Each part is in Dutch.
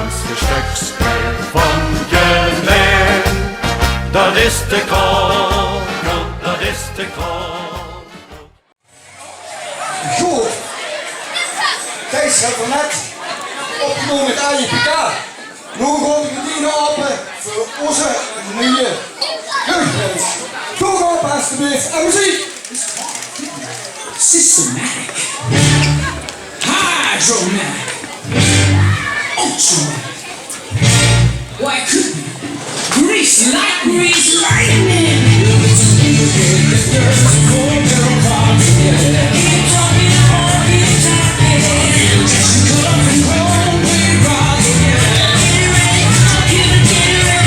ganske köksspel van Geleen. Dat is de Kongo, dat is de Kongo. Goed. Kees gaat er net opgenomen met AJPK. Nu gaan we bedienen open voor onze nieuwe jeugdwens. Goed op alsjeblieft. En muziek. Systematic, hydromatic, ultramatic, why could be grease like grease lightning. There's a cold girl caught together. Keep talking, keep talking. Just come and home, we rock together. Get it,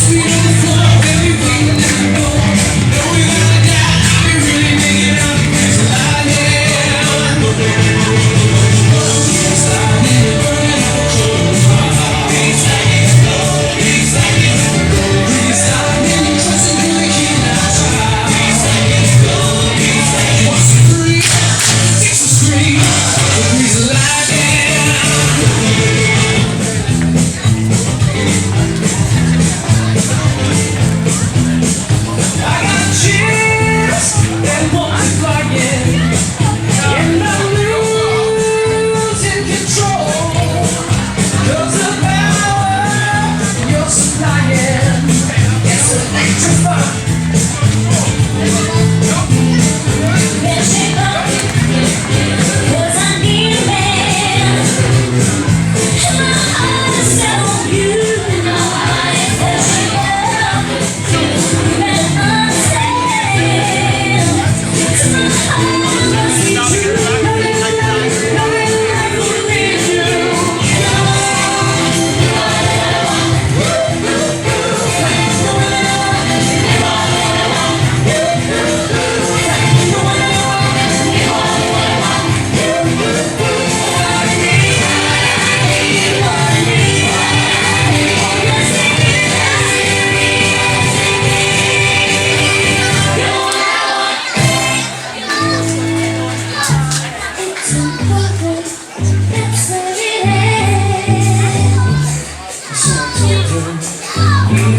sweet on the floor, baby, we never go. No, we're gonna die, I'll be really making up.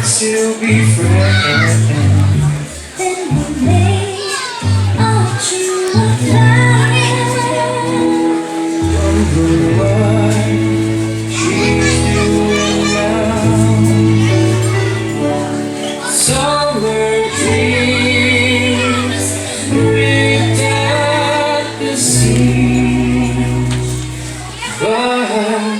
Still be friends. Then we made a true Wonder what she's doing now. Summer dreams ripped at the seams, but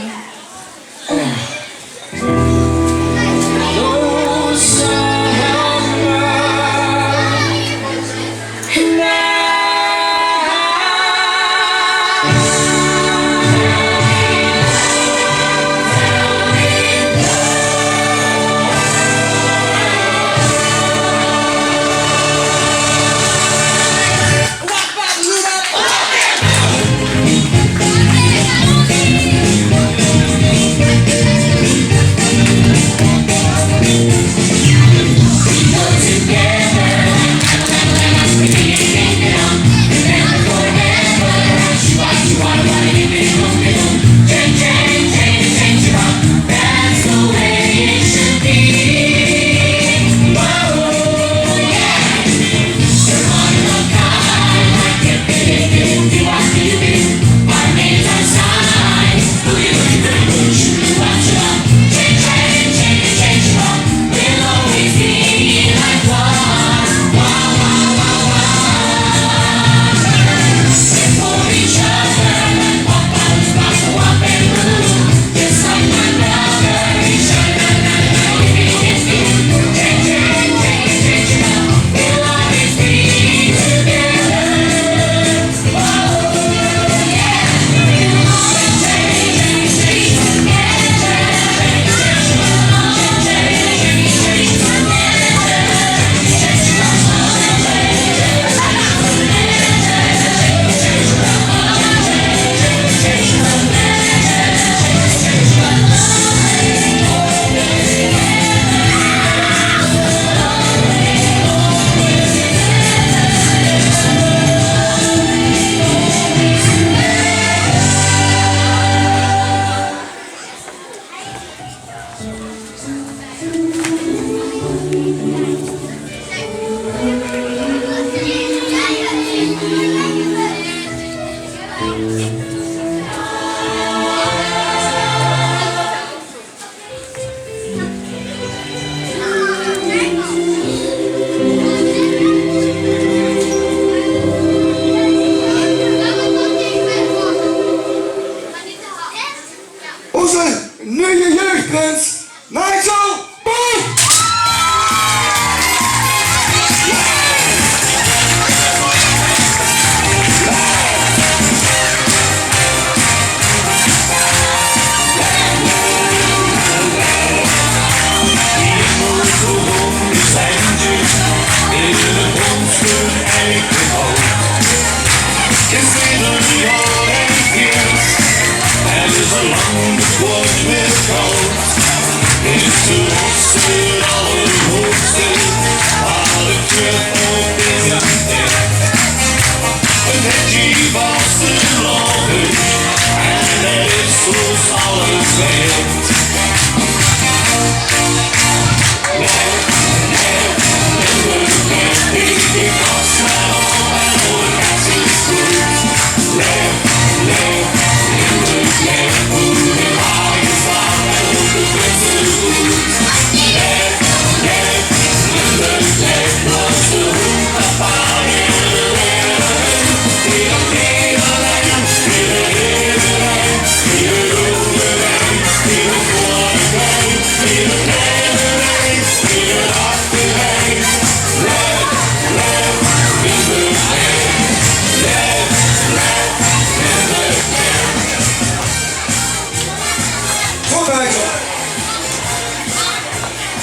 onze nieuwe jeugdprins, Nigel Boom!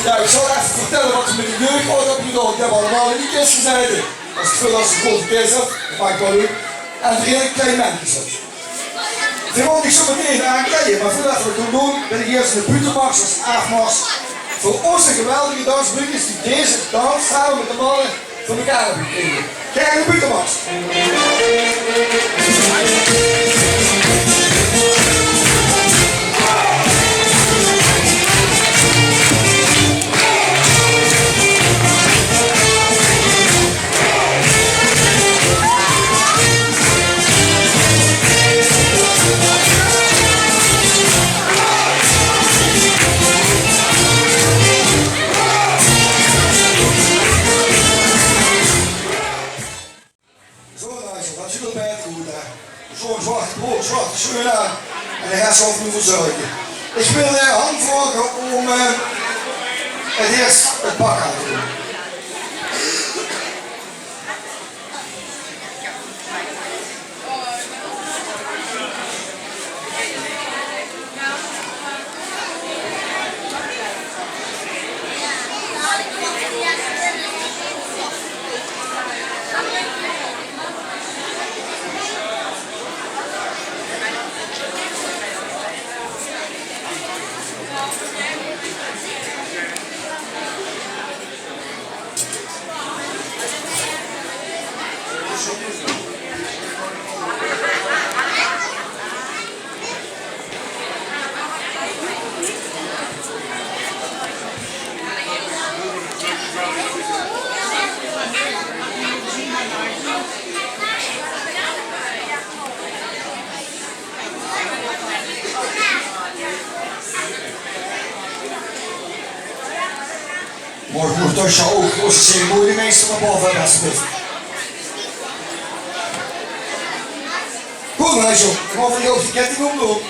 Ja, ik zal even vertellen wat er met de jeugd ooit heb gedaan. Ik heb allemaal in die kist gezeten. Als ik veel als een grote kist heb, dat maakt wel leuk. En er een klein mens gezet. Die wil ik zo meteen aankleden, maar voordat we het doen, ben ik eerst in de buitenmars als afmars. Voor ons een geweldige dansbroekjes die deze dans samen met de mannen voor elkaar hebben gekregen. Kijk naar de buitenmars. Zo'n zwarte brood, zwarte schoen aan en de rest over me verzorgen. Ik wil de hand vragen om het eerst het pak aan te doen. Morgen nog tussen ook, als de ceremoniemeester naar boven hebben alsjeblieft. Goed Nigel, ik mag van jou de ketting omdoen.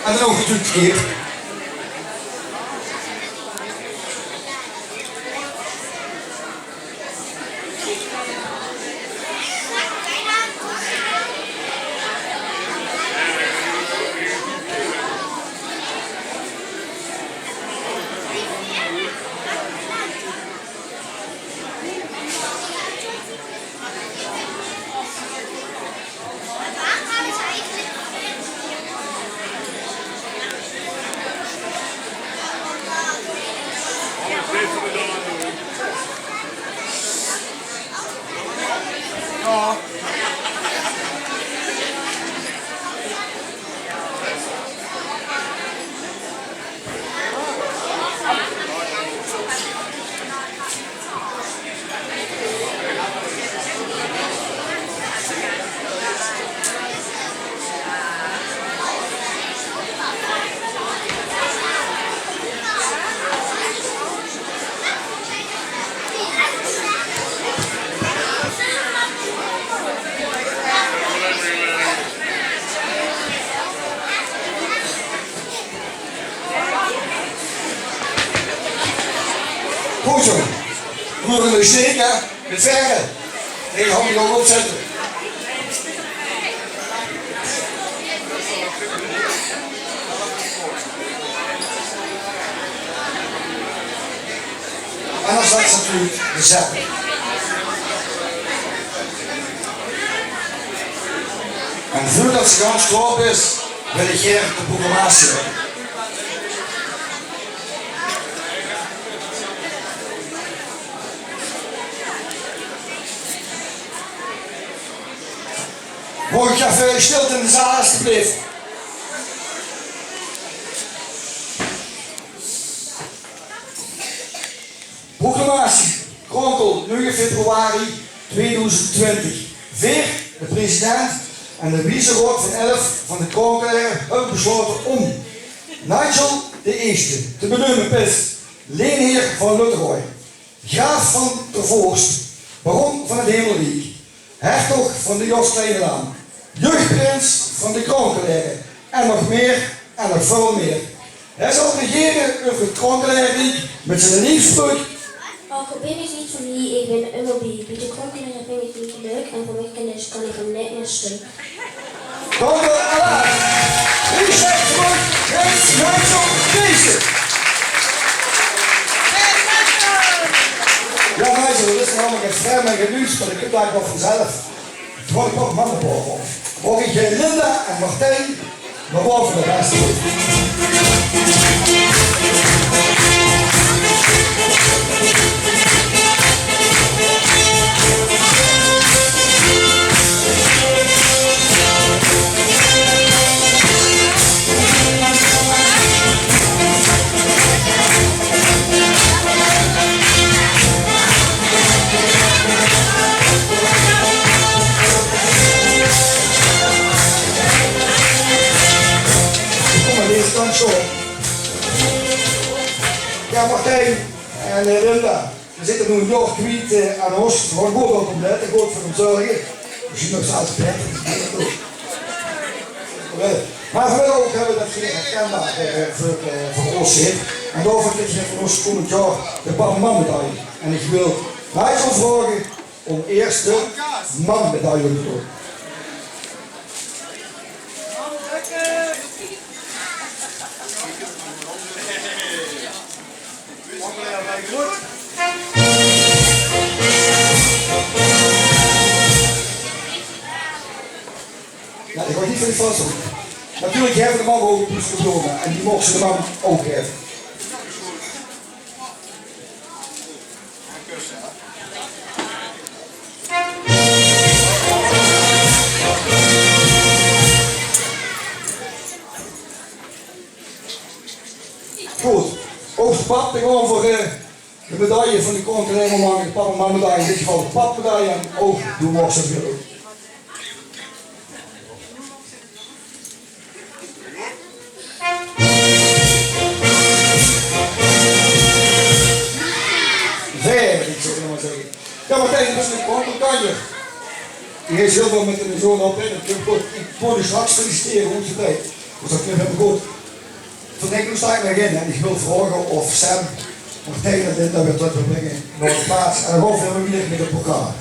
En dan ook natuurlijk keer. zo. Roeren we steken, met verre. Nee, hou je gewoon opzetten. En dan straks natuurlijk de zeppen. En voordat ze gans klaar is, wil ik hier de programmatie hebben. Mag ik even stilte in de zaal alsjeblieft? Proclamatie, Kronkel, 9 februari 2020. Veer, de president en de vice-rok van 11 van de Kronkelaar hebben besloten om Nigel de Eerste te benoemen als leenheer van Luttergooi, graaf van ter Voorst, baron van het Hemelrijk, hertog van de Jos Kleinelaan, jeugdprins van de Kronkelaar en nog meer en nog veel meer. Hij zal regeren over het Kronkelaarrijk met zijn liefstuk. Ook ben ik niet van hier, ik ben een mobiel. Pieter Kronkelaar vind ik niet leuk en voor mij kan ik hem net een stuk. Kronkel, Allah! Wie zegt terug, Prins Nigel deze? Ja, Nigel, dat is namelijk een vrij mijn genuus, maar ik heb daar wel vanzelf. Het wordt nog mannenboven. Mogen ik Linda en Martijn naar boven de rest. Ja, Martijn en Linda, we zitten nu een jaar kwijt aan ons. We gaan goed op net en goed voor hem zorgen. We zien nog zelfs beter. Maar vanmiddag ook hebben we dat geen herkenbaar voor ons zit. En daarvoor krijg je van ons komend jaar de Barman-medaille. En ik wil Nigel vragen om eerst de man-medaille te doen. Ja, ik word niet van die vast op. Natuurlijk hebben de man ook een poes gedrongen en die mocht ze de man ook geven. Goed, ook de pap, gewoon voor de medaille van de Kronkelaar maken, de pap en medaille, in dit geval de papmedaille en ook de worstenvulling. Ik zou het maar zeggen. Ja, Martijn, dat is een Kronkelkanjer. Die heeft heel veel met de zoon op in. Ik wil je straks feliciteren hoe het deed. Dus dat vind ik goed. Vandaag nu sta ik naar in en ik wil vragen of Sam Martijn en Linda weer terug wil brengen naar de plaats. En dan hopen we weer met het programma.